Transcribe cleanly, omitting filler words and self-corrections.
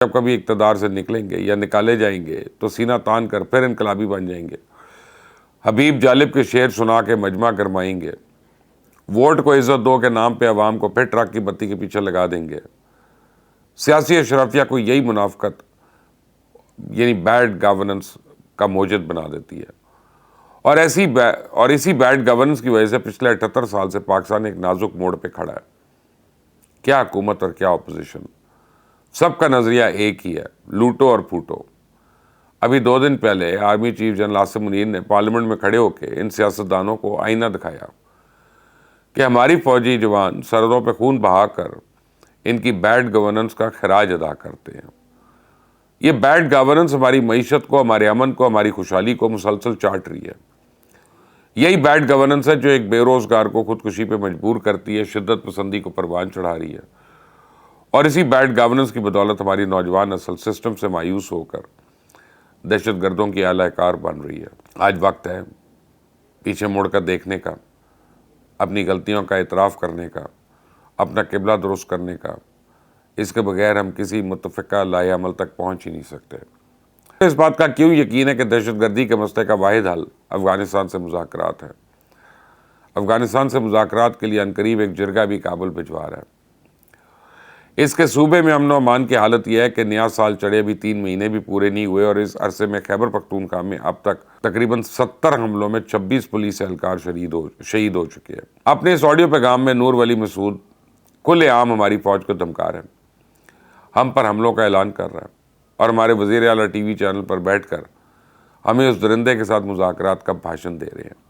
جب کبھی اقتدار سے نکلیں گے یا نکالے جائیں گے تو سینہ تان کر پھر انقلابی بن جائیں گے، حبیب جالب کے شعر سنا کے مجمع گرمائیں گے، ووٹ کو عزت دو کے نام پہ عوام کو پھر ٹرک کی بتی کے پیچھے لگا دیں گے۔ سیاسی اشرافیہ کو یہی منافقت یعنی بیڈ گورننس کا موجد بنا دیتی ہے، اور اسی بیڈ گورننس کی وجہ سے پچھلے 78 سال سے پاکستان ایک نازک موڑ پہ کھڑا ہے۔ کیا حکومت اور کیا اپوزیشن، سب کا نظریہ ایک ہی ہے، لوٹو اور پھوٹو۔ ابھی 2 دن پہلے army chief general Asim Munir نے پارلیمنٹ میں کھڑے ہو کے ان سیاستدانوں کو آئینہ دکھایا کہ ہماری فوجی جوان سرحدوں پہ خون بہا کر ان کی بیڈ گورننس کا خراج ادا کرتے ہیں۔ یہ بیڈ گورننس ہماری معیشت کو، ہمارے امن کو، ہماری خوشحالی کو مسلسل چاٹ رہی ہے۔ یہی بیڈ گورننس ہے جو ایک بے روزگار کو خودکشی پہ مجبور کرتی ہے، شدت پسندی کو پروان چڑھا رہی ہے، اور اسی بیڈ گورننس کی بدولت ہماری نوجوان نسل سسٹم سے مایوس ہو کر دہشت گردوں کی اعلی کار بن رہی ہے۔ آج وقت ہے پیچھے مڑ کر دیکھنے کا، اپنی غلطیوں کا اعتراف کرنے کا، اپنا قبلہ درست کرنے کا۔ اس کے بغیر ہم کسی متفقہ لاہ عمل تک پہنچ ہی نہیں سکتے۔ اس بات کا کیوں یقین ہے کہ دہشت گردی کے مسئلے کا واحد حل افغانستان سے مذاکرات ہے۔ افغانستان سے مذاکرات کے لیے عنقریب ایک جرگہ بھی کابل بھجوا رہا ہے۔ اس کے صوبے میں امن و امان کی حالت یہ ہے کہ نیا سال چڑھے ابھی 3 مہینے بھی پورے نہیں ہوئے، اور اس عرصے میں خیبر پختونخوا میں اب تک تقریباً 70 حملوں میں 26 پولیس اہلکار شہید ہو چکے ہیں۔ اپنے اس آڈیو پیغام میں نور ولی مسعود کھلے عام ہماری فوج کو دھمکا رہے ہیں، ہم پر حملوں کا اعلان کر رہا ہے، اور ہمارے وزیر اعلیٰ ٹی وی چینل پر بیٹھ کر ہمیں اس درندے کے ساتھ مذاکرات کا بھاشن دے رہے ہیں۔